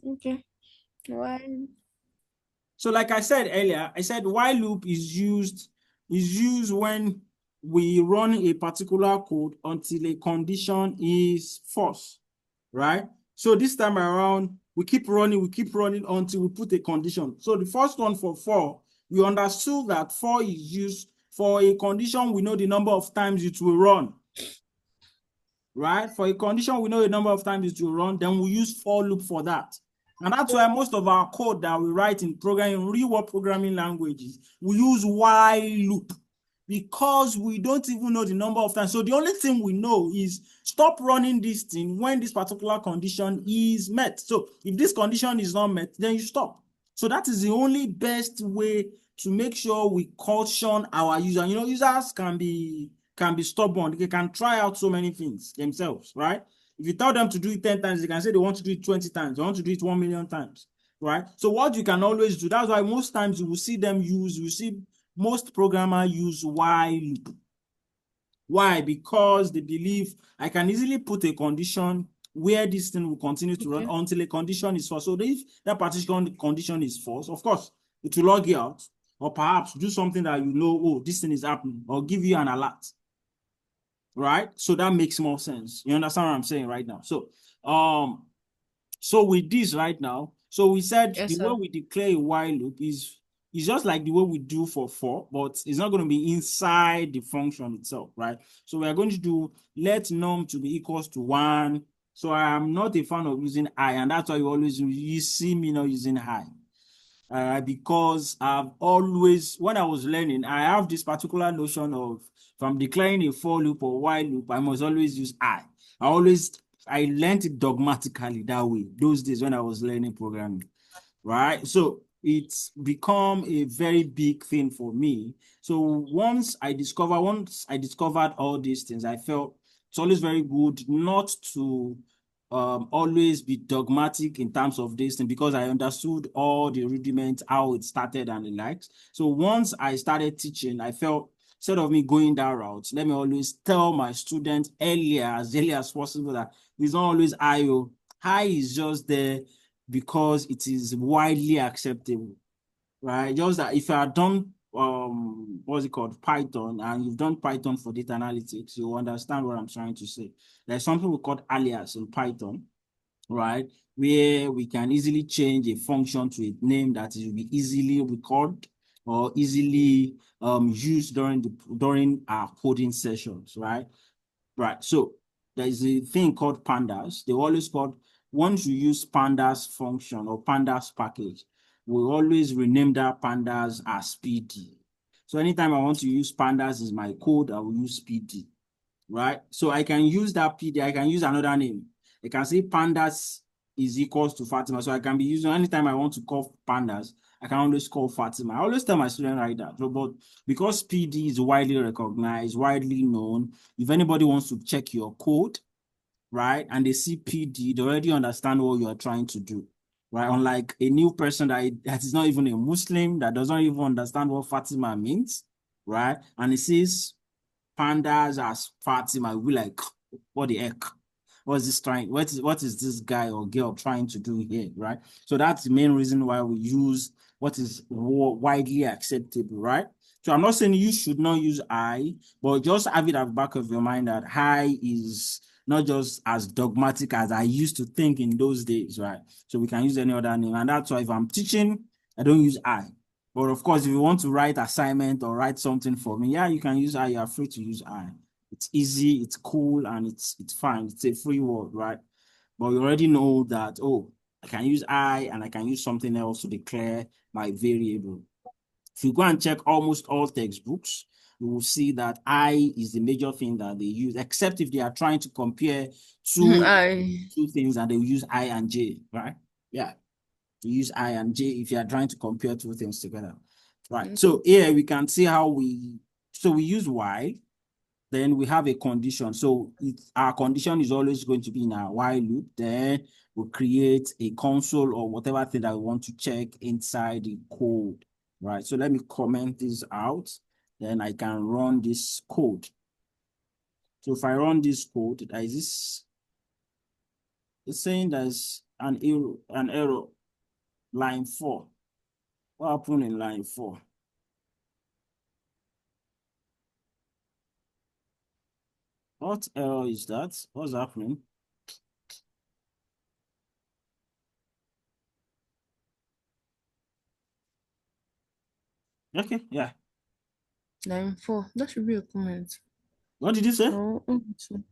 Okay. While. So like I said earlier, I said while loop is used when we run a particular code until a condition is false, right? So this time around, we keep running until we put a condition. So the first one for for, we understood that for is used for a condition we know the number of times it will run, right? For a condition we know the number of times it will run, then we use for loop for that. And that's why most of our code that we write in programming, real world programming languages, we use while loop because we don't even know the number of times. So the only thing we know is stop running this thing when this particular condition is met. So if this condition is not met, then you stop. So that is the only best way to make sure we caution our user. You know, users can be stubborn. They can try out so many things themselves, right? If you tell them to do it 10 times, they can say they want to do it 20 times. They want to do it 1 million times, right? So what you can always do, that's why most times you will see most programmers use while loop. Why? Because they believe I can easily put a condition where this thing will continue to run Okay. until a condition is false. So if that particular condition is false, of course, it will log you out or perhaps do something that you know, oh, this thing is happening, or give you an alert, right? So that makes more sense. You understand what I'm saying right now? Um, so with this right now, so we said Yes, the way sir. we declare a while loop is just like the way we do for, but it's not going to be inside the function itself, right? So we are going to do let num to be equals to 1. So I am not a fan of using I, and that's why you see me not using I. Because I've always, when I was learning, I have this particular notion of if I'm declaring a for loop or while loop, I must always use I learned it dogmatically that way those days when I was learning programming, right? So it's become a very big thing for me. So once I discovered all these things, I felt it's always very good not to always be dogmatic in terms of this thing because I understood all the rudiments, how it started and the likes. So once I started teaching, I felt instead of me going that route, let me always tell my students as early as possible that it's not always IO. High is just there because it is widely acceptable, right? Just that if you are done what's it called, Python, and you've done Python for data analytics, you understand what I'm trying to say. There's something we call alias in Python, right? Where we can easily change a function to a name that will be easily recorded or easily used during our coding sessions, right? Right. So there is a thing called pandas. They always called once you use pandas function or pandas package, we always rename that pandas as PD. So anytime I want to use pandas is my code, I will use PD, right? So I can use that PD, I can use another name. I can say pandas is equals to Fatima. So I can be using anytime I want to call pandas, I can always call Fatima. I always tell my students like that. But because PD is widely recognized, widely known, if anybody wants to check your code, right, and they see PD, they already understand what you are trying to do. Right. Unlike a new person that is not even a Muslim, that doesn't even understand what Fatima means, right? And it says pandas as Fatima, we like, what the heck? What is this guy or girl trying to do here, right? So that's the main reason why we use what is widely acceptable, right? So I'm not saying you should not use I, but just have it at the back of your mind that I is not just as dogmatic as I used to think in those days, right? So we can use any other name. And that's why if I'm teaching, I don't use I. But of course, if you want to write assignment or write something for me, yeah, you can use I. You're free to use I. It's easy, it's cool, and it's fine. It's a free word, right? But you already know that, oh, I can use I and I can use something else to declare my variable. If you go and check almost all textbooks, you will see that I is the major thing that they use, except if they are trying to compare two I. two things and they will use I and J, right? Yeah. You use I and J if you are trying to compare two things together. Right. Okay. So here we can see how we use while, then we have a condition. So our condition is always going to be in our while loop. Then we create a console or whatever thing that we want to check inside the code. Right. So let me comment this out. Then I can run this code. So if I run this code, there is this It's saying there's an error, line 4. What happened in line 4? What error is that? What's happening? Okay, yeah. Line 4. That should be a comment. What did you say? Oh, so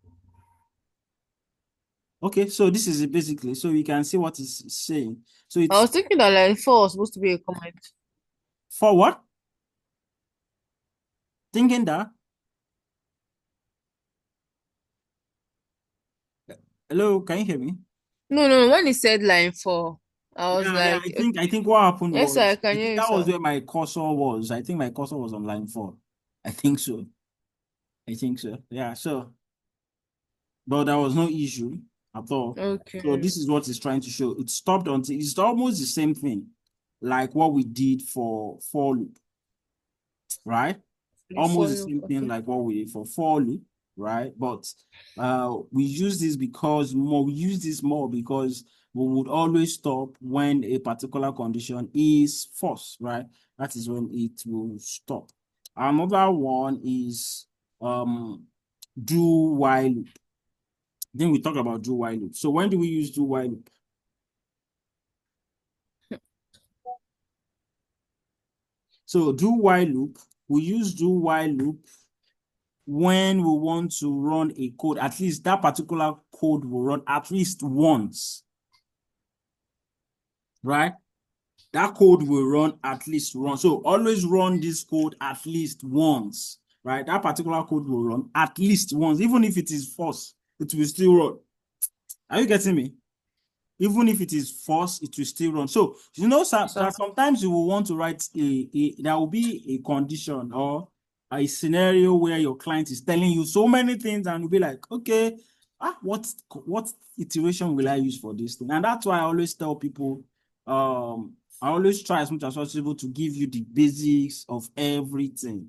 Okay, so this is it basically. So you can see what it's saying. So I it's was thinking that line 4 was supposed to be a comment. for what? Thinking that. Hello, can you hear me? No, no, no. When he said line 4, I was Yeah, yeah. like, okay. I think what happened Yes, sir, I was can I hear think you, that was sir. where my cursor was. I think my cursor was on line 4. I think so. I think so. Yeah. So, but there was no issue at all. So Okay. this is what it's trying to show. It stopped until it's almost the same thing, like what we did for loop, right? The Almost the follow. same thing Okay. like what we did for loop, right? But we use this because more we use this more because we would always stop when a particular condition is false, right? That is when it will stop. Another one is do while loop. Then we talk about do while loop. So when do we use do while loop? So do while loop, we use do while loop when we want to run a code, at least that particular code will run at least once, right? That code will run at least once. So always run this code at least once, right? That particular code will run at least once, even if it is false, it will still run. Are you getting me? Even if it is false, it will still run. So you know, So, that sometimes you will want to write there will be a condition or a scenario where your client is telling you so many things, and you'll be like, okay, what iteration will I use for this thing? And that's why I always tell people, I always try as much as possible to give you the basics of everything.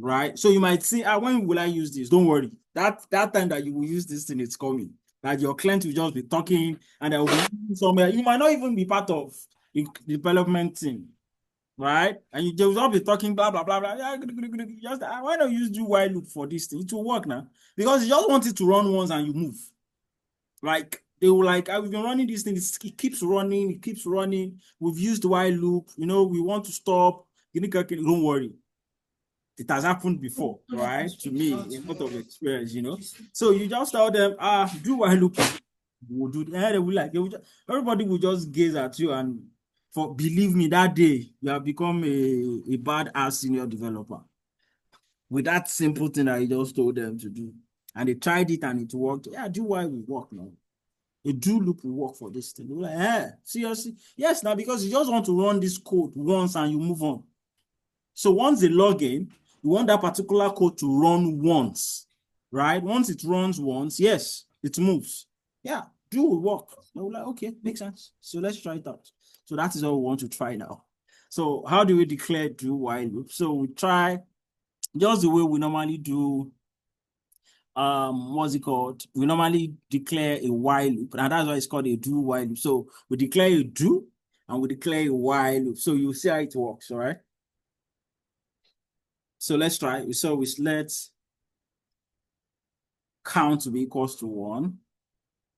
Right. So you might say, when will I use this? Don't worry. That time that you will use this thing, it's coming. That your client will just be talking and there will be somewhere. You might not even be part of the development team, right? And they will just be talking blah blah blah blah. Yeah, just why don't you use do while loop for this thing? It will work now because you just want it to run once and you move. Like they will like, we've been running this thing. It keeps running. It keeps running. We've used while loop. We want to stop. Don't worry, it has happened before, right? To me, a lot of experience. So you just tell them, do while loop, will do. And they will like, everybody will just gaze at you, and believe me, that day you have become a bad ass senior developer with that simple thing that you just told them to do, and they tried it and it worked. Yeah, do while will work now. A do loop will work for this thing. They're like, seriously? Yes, now because you just want to run this code once and you move on. So once they log in, you want that particular code to run once, right? Once it runs once, yes, it moves. Yeah, do will work. And we're like, okay, makes sense. So let's try it out. So that is what we want to try now. So how do we declare do while loop? So we try just the way we normally do, what's it called? We normally declare a while loop, and that's why it's called a do while loop. So we declare a do and we declare a while loop. So you see how it works, all right? So let's try. So we let's count to be equals to 1,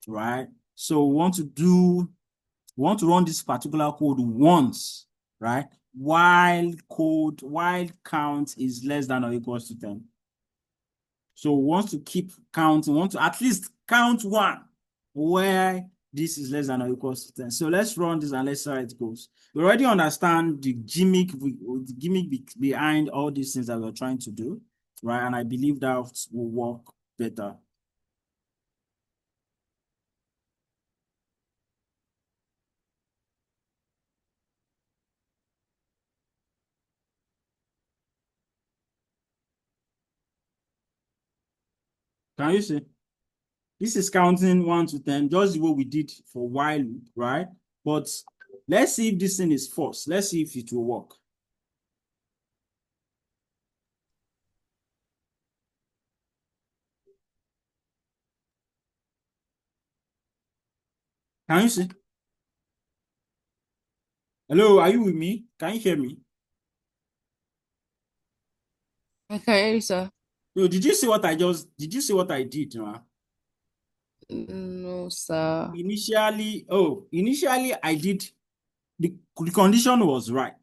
right? So we want to run this particular code once, right? While count is less than or equals to 10. So we want to keep counting, we want to at least count 1 where this is less than or equals to 10. So let's run this and let's see how it goes. We already understand the gimmick behind all these things that we're trying to do, right? And I believe that will work better. Can you see? This is counting 1 to 10, just the way we did for while loop, right? But let's see if this thing is false. Let's see if it will work. Can you see? Hello, are you with me? Can you hear me? I can hear you, sir. No, did you see what I did? No, sir. Initially I did the condition was right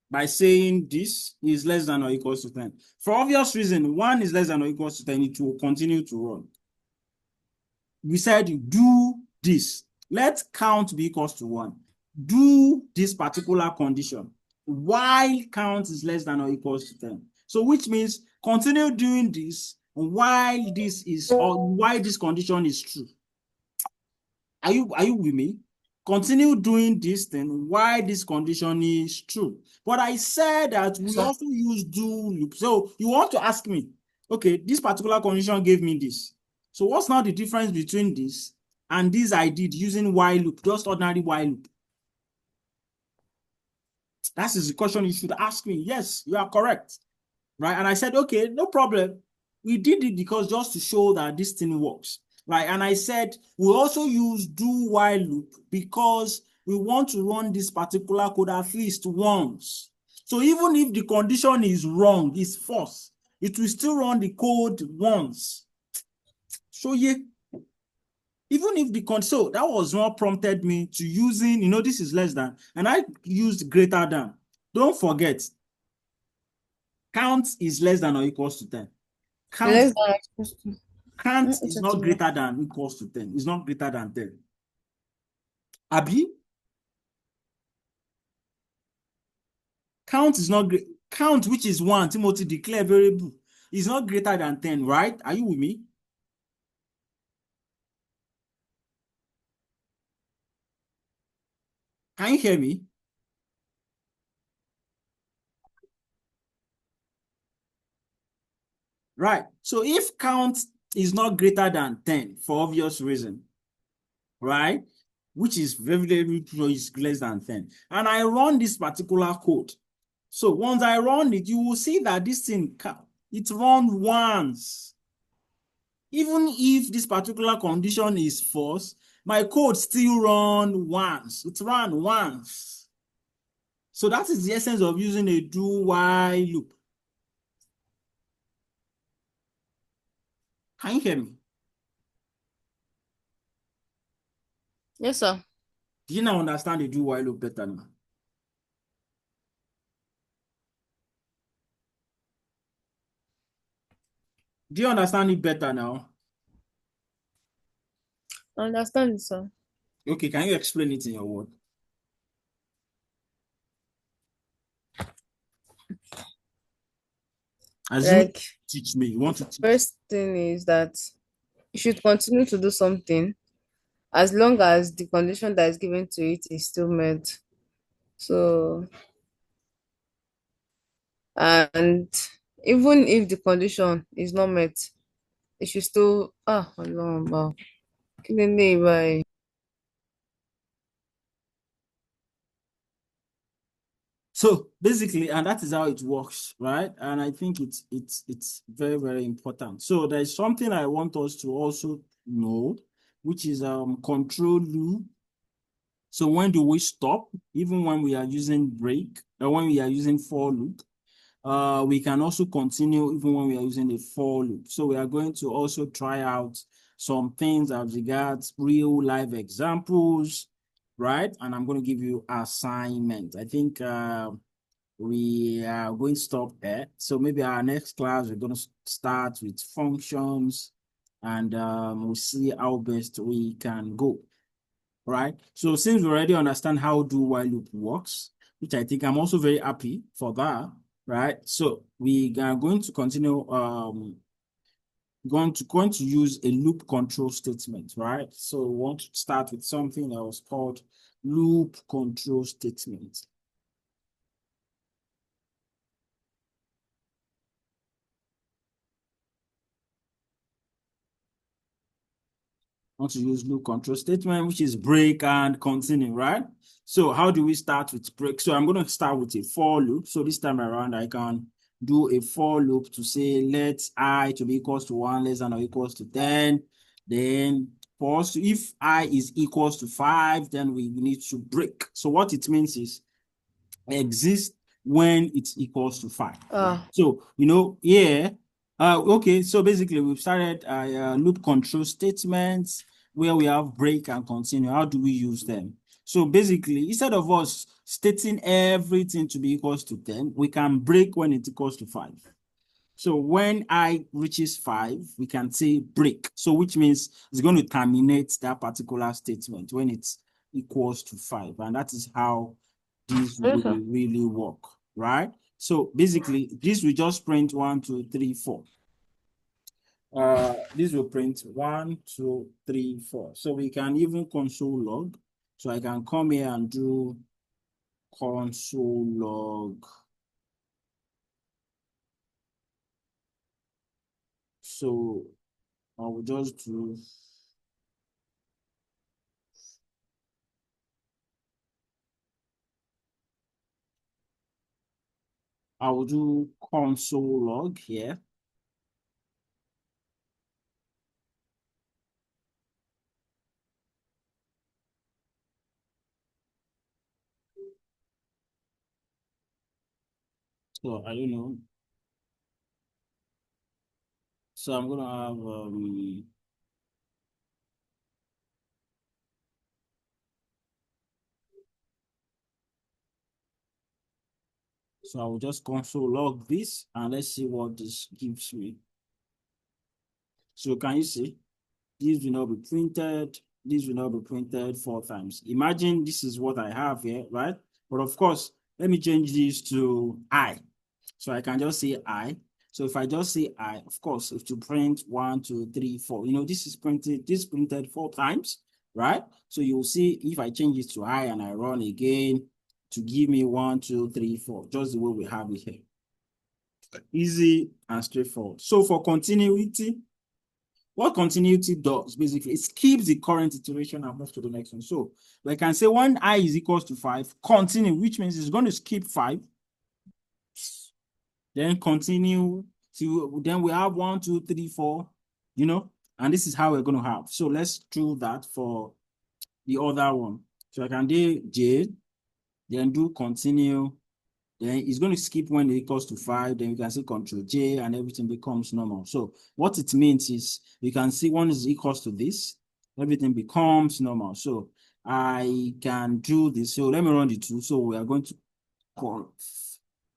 by saying this is less than or equals to 10. For obvious reason, 1 is less than or equals to 10, it will continue to run. We said do this. Let count be equals to 1. Do this particular condition while count is less than or equals to 10. So which means continue doing this while this condition is true. Are you with me? Continue doing this thing while this condition is true. But I said that we Sir. also use do loop. So you want to ask me, okay, this particular condition gave me this. So what's now the difference between this and this I did using while loop, just ordinary while loop? That is the question you should ask me. Yes, you are correct. Right? And I said, okay, no problem. We did it because just to show that this thing works. Right? And I said, we also use do while loop because we want to run this particular code at least once. So even if the condition is wrong, is false, it will still run the code once. So yeah, even if so that was what prompted me to using, this is less than, and I used greater than. Don't forget, count is less than or equals to 10. Count Less than or equals to. Count It's is a not two. greater than equals to 10. It's not greater than 10. Abi, count is not great. Count, which is 1, Timothy, declare variable, is not greater than 10, right? Are you with me? Can you hear me? Right. So if count is not greater than 10 for obvious reason, right? Which is very true, is less than 10. And I run this particular code. So once I run it, you will see that this thing, it runs once. Even if this particular condition is false, my code still run once. It ran once. So that is the essence of using a do while loop. Can you hear me? Yes, sir. Do you now understand the do while loop better now? Do you understand it better now? I understand, sir. Okay, can you explain it in your word? Assume Like, teach me. You want to teach? first thing is that you should continue to do something as long as the condition that is given to it is still met. So, and even if the condition is not met, it should still Ọlọ́run bá o. Kí leléyìí báyìí? So basically, and that is how it works, right? And I think it's very, very important. So there's something I want us to also know, which is control loop. So when do we stop? Even when we are using break, or when we are using for loop, we can also continue even when we are using a for loop. So we are going to also try out some things as regards real life examples, right? And I'm going to give you assignment. I think we are going to stop there. So maybe our next class, we're going to start with functions, and we'll see how best we can go, right? So since we already understand how do while loop works, which I think I'm also very happy for that, right? So we are going to continue going to use a loop control statement, right? So we want to start with something that was called loop control statement. Want to use loop control statement, which is break and continue, right? So how do we start with break? So I'm going to start with a for loop. So this time around, I can do a for loop to say let I to be equals to 1 less than or equals to 10. Then for us to, if I is equals to 5, then we need to break. So what it means is exist when it's equals to 5. Ah, So, here, okay, so basically we've started loop control statements where we have break and continue. How do we use them? So basically, instead of us stating everything to be equals to 10, we can break when it equals to 5. So when I reaches 5, we can say break. So which means it's going to terminate that particular statement when it's equals to 5. And that is how this will okay. really work, right? So basically, this will just print 1, 2, 3, 4. This will print 1, 2, 3, 4. So we can even console log. So I can come here and do console log. So I will just do console log here. So I don't know. So I'm gonna have so I will just console log this and let's see what this gives me. So can you see? This will not be printed. This will not be printed 4 times. Imagine this is what I have here, right? But of course, let me change this to I. So I can just say I. So if I just say I, of course, if to print 1, 2, 3, 4, this is printed 4 times, right? So you'll see if I change it to I and I run again to give me 1, 2, 3, 4, just the way we have it here. Easy and straightforward. So for continuity, what continuity does basically, it keeps the current iteration and moves to the next one. So we can say when I is equals to 5, continue, which means it's going to skip 5, then continue to, then we have 1, 2, 3, 4, and this is how we're going to have. So let's do that for the other one. So I can do J, then do continue, then it's going to skip when it equals to 5, then you can say Control J and everything becomes normal. So what it means is you can see 1 is equals to this, everything becomes normal. So I can do this. So let me run the 2. So we are going to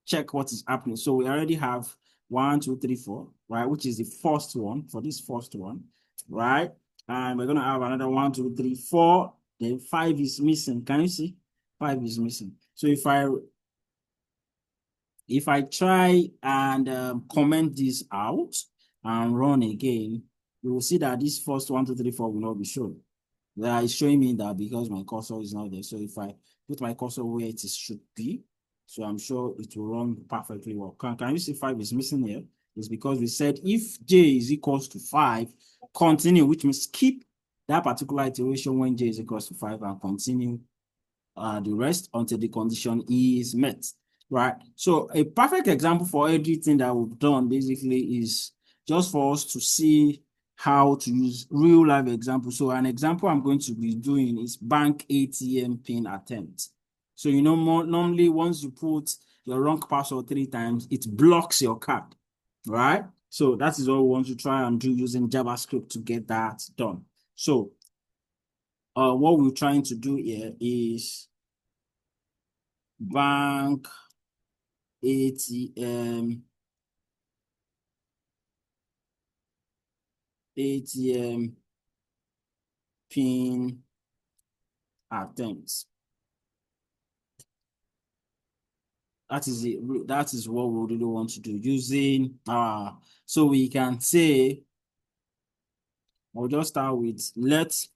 check what is happening. So we already have 1, 2, 3, 4, right? Which is the first one for this first one, right? And we're gonna have another 1, 2, 3, 4. Then 5 is missing. Can you see? 5 is missing. So if I try and comment this out and run again, you will see that this first 1, 2, 3, 4 will not be shown. That is showing me that because my cursor is not there. So if I put my cursor where it should be, so I'm sure it will run perfectly well. Can you see 5 is missing here? It's because we said if J is equals to 5, continue, which means keep that particular iteration when J is equals to 5 and continue the rest until the condition is met, right? So a perfect example for everything that we've done basically is just for us to see how to use real life example. So an example I'm going to be doing is bank ATM pin attempt. So normally once you put your wrong password 3 times, it blocks your card, right? So that is what we want to try and do using JavaScript to get that done. So what we're trying to do here is bank ATM pin attempts. That is it. That is what we really want to do using so we can say, I'll just start with let's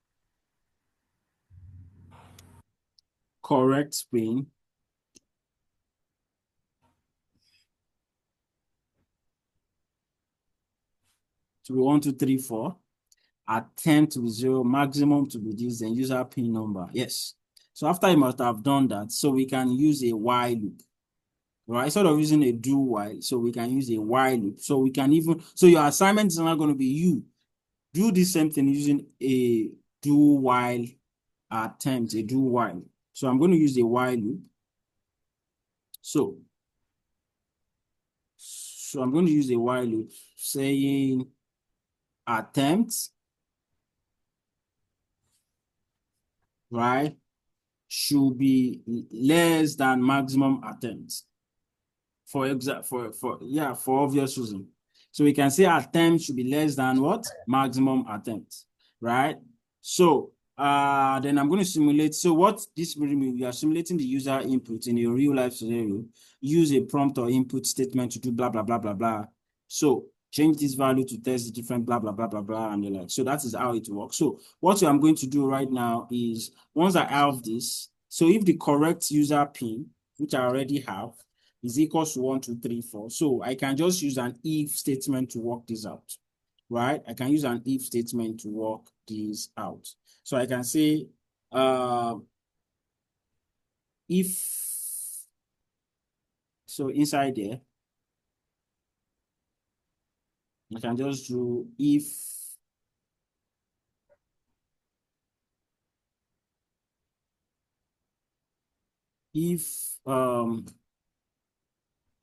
correct pin to be 1, 2, 3, 4, attempt to be 0, maximum to be this, then user pin number. Yes. So after you must have done that, so we can use a while loop. Right, instead of using a do while, so we can use a while loop. So we can even, so your assignment is not going to be you do the same thing using a do while attempt, a do while. So I'm going to use a while loop. So I'm going to use a while loop saying attempt, right, should be less than maximum attempt. For obvious reason. So we can say attempt should be less than what? Maximum attempt, right? So then I'm going to simulate. So what this will mean, we are simulating the user input in a real life scenario. Use a prompt or input statement to do blah blah blah blah blah. So change this value to test the different blah blah blah blah blah and the like. So that is how it works. So what I'm going to do right now is once I have this, so if the correct user pin, which I already have, is equals to 1, 2, 3, 4. So I can just use an if statement to work this out, right? I can use an if statement to work this out. So I can say if, so inside there, I can just do if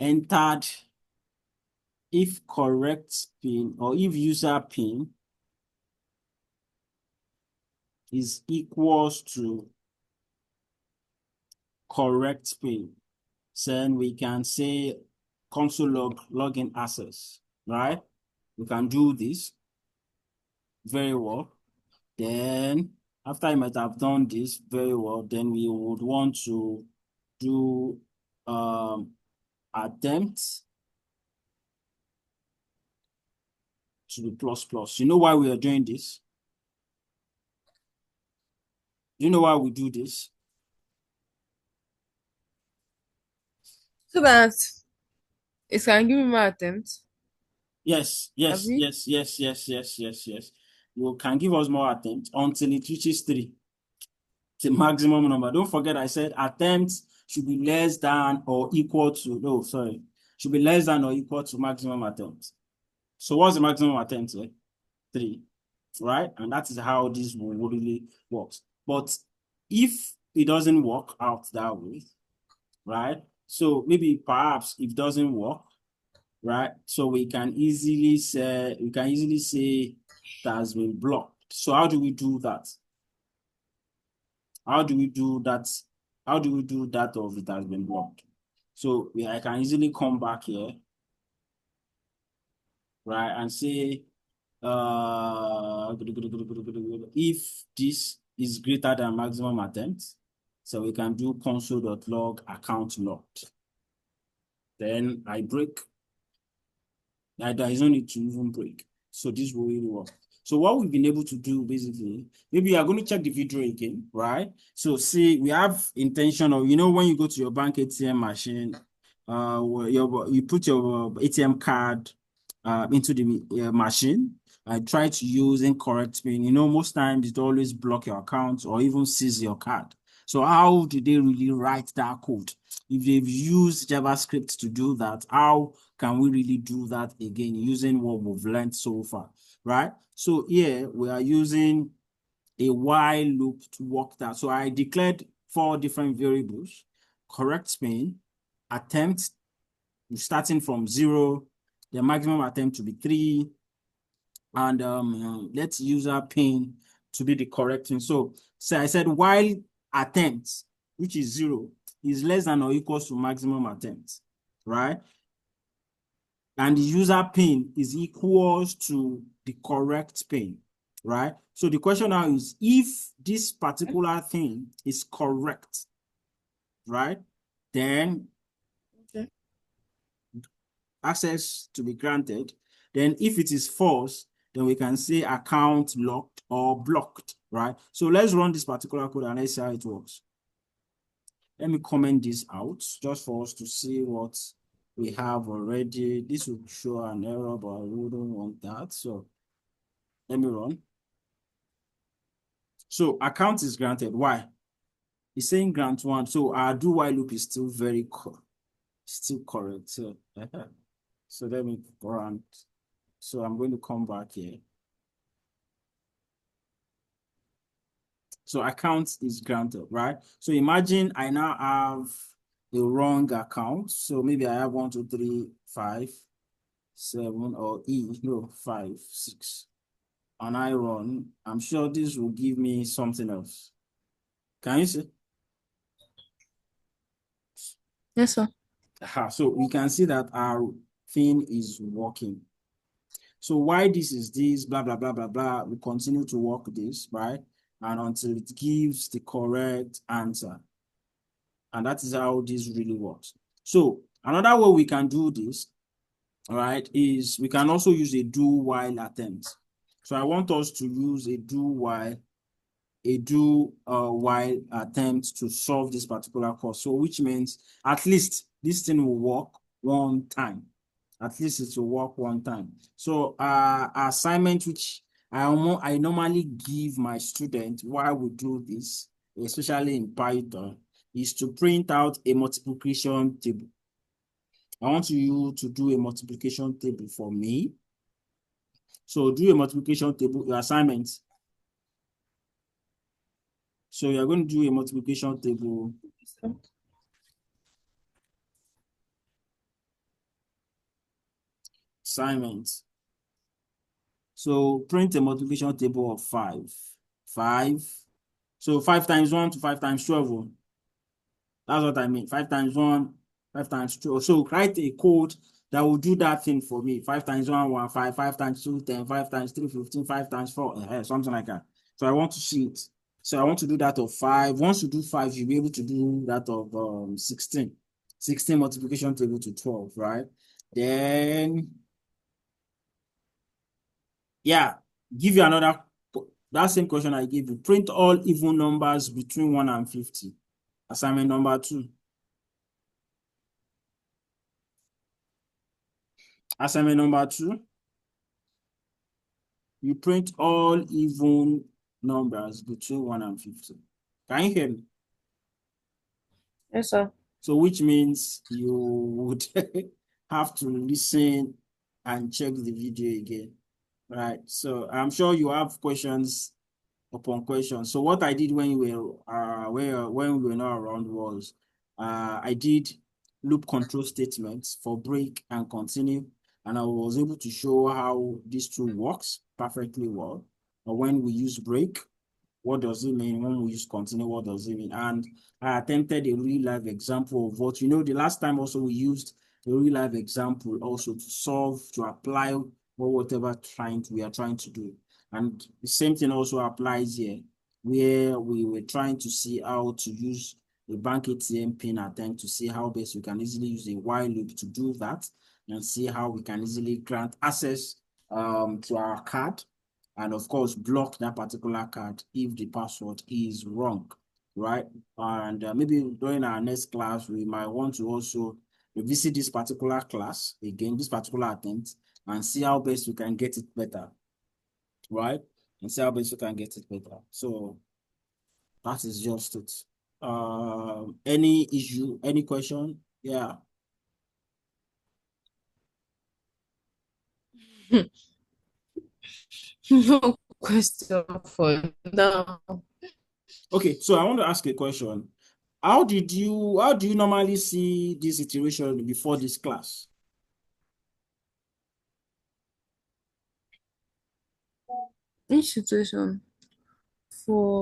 entered, if correct pin or if user pin is equals to correct pin, then we can say console login access, right? We can do this very well. Then after I might have done this very well, then we would want to do attempt to the plus plus. You know why we are doing this? Do you know why we do this? So that it can give me more attempts. Yes, yes, Abi? yes, yes, yes, yes, yes, yes. You can give us more attempts until it reaches 3. It's a maximum number. Don't forget I said attempts should be less than or equal to, no, sorry, should be less than or equal to maximum attempts. So what's the maximum attempt? 3, right? And that is how this really works. But if it doesn't work out that way, right? So maybe perhaps if it doesn't work, right? So we can easily say it has been blocked. So how do we do that? How do we do that? How do we do that of it has been blocked? So I can easily come back here, right, and say if this is greater than maximum attempt, so we can do console.log account locked. Then I break. There is no need to even break. So this will really work. So what we've been able to do basically, maybe you are going to check the video again, right? So see, we have intention of, when you go to your bank ATM machine, you put your ATM card into the machine. I try to use incorrect pin. Most times it always block your account or even seize your card. So how do they really write that code? If they've used JavaScript to do that, how can we really do that again using what we've learned so far, right? So here we are using a while loop to work that. So I declared 4 different variables: correct spin, attempt, starting from 0, the maximum attempt to be 3, and let's user pin to be the correct thing. So I said while attempt, which is 0, is less than or equals to maximum attempt, right? And the user pin is equals to the correct pin, right? So the question now is, if this particular thing is correct, right, then Okay. access to be granted. Then if it is false, then we can say account locked or blocked, right? So let's run this particular code and let's see how it works. Let me comment this out just for us to see what we have already. This will show an error, but I wouldn't want that. So let me run. So account is granted. Why? It's saying grant 1. So our do while loop is still still correct. So, so let me run. So I'm going to come back here. So account is granted, right? So imagine I now have a wrong account. So maybe I have 1, 2, 3, 5, 7, or no, 5, 6. And I run. I'm sure this will give me something else. Can you see? Yes, sir. So we can see that our thing is working. So why this is this, blah, blah, blah, blah, blah. We continue to work this, right? And until it gives the correct answer. And that is how this really works. So another way we can do this, all right, is we can also use a do while attempt. So I want us to use a do while attempt to solve this particular course. So which means at least this thing will work one time. At least it will work one time. So assignment which I normally give my student while we do this, especially in Python, is to print out a multiplication table. I want you to do a multiplication table for me. So do a multiplication table, your assignment. So you're going to do a multiplication table assignment. So print a multiplication table of 5. 5. So 5 times 1 to 5 times 12. That's what I mean. 5 times 1, 5 times 2. So write a code that will do that thing for me. 5 times 1, 1, 5. 5 times 2, 10. 5 times 3, 15. 5 times 4, something like that. So I want to see it. So I want to do that of 5. Once you do 5, you'll be able to do that of 16. 16 multiplication table to 12, right? Then, yeah, give you another, that same question I gave you. Print all even numbers between 1 and 50. Assignment number 2. Assignment number 2. You print all even numbers between 1 and 50. Can you hear me? Yes, sir. So which means you would have to listen and check the video again, right? So I'm sure you have questions upon questions. So what I did when when we were not around was I did loop control statements for break and continue, and I was able to show how this tool works perfectly well. Or when we use break, what does it mean? When we use continue, what does it mean? And I attempted a real life example of what, the last time also we used a real life example also to solve, to apply whatever we are trying to do. And the same thing also applies here, where we were trying to see how to use a bank ATM pin attempt to see how best we can easily use a while loop to do that and see how we can easily grant access to our card, and of course block that particular card if the password is wrong, right? And maybe during our next class we might want to also revisit this particular class again, this particular attempt, and see how best we can get it better, right? And see how best we can get it better. So that is just it. Any issue, any question? Yeah. No question for now. Okay, so I want to ask a question. How do you normally see this iteration before this class? Each situation for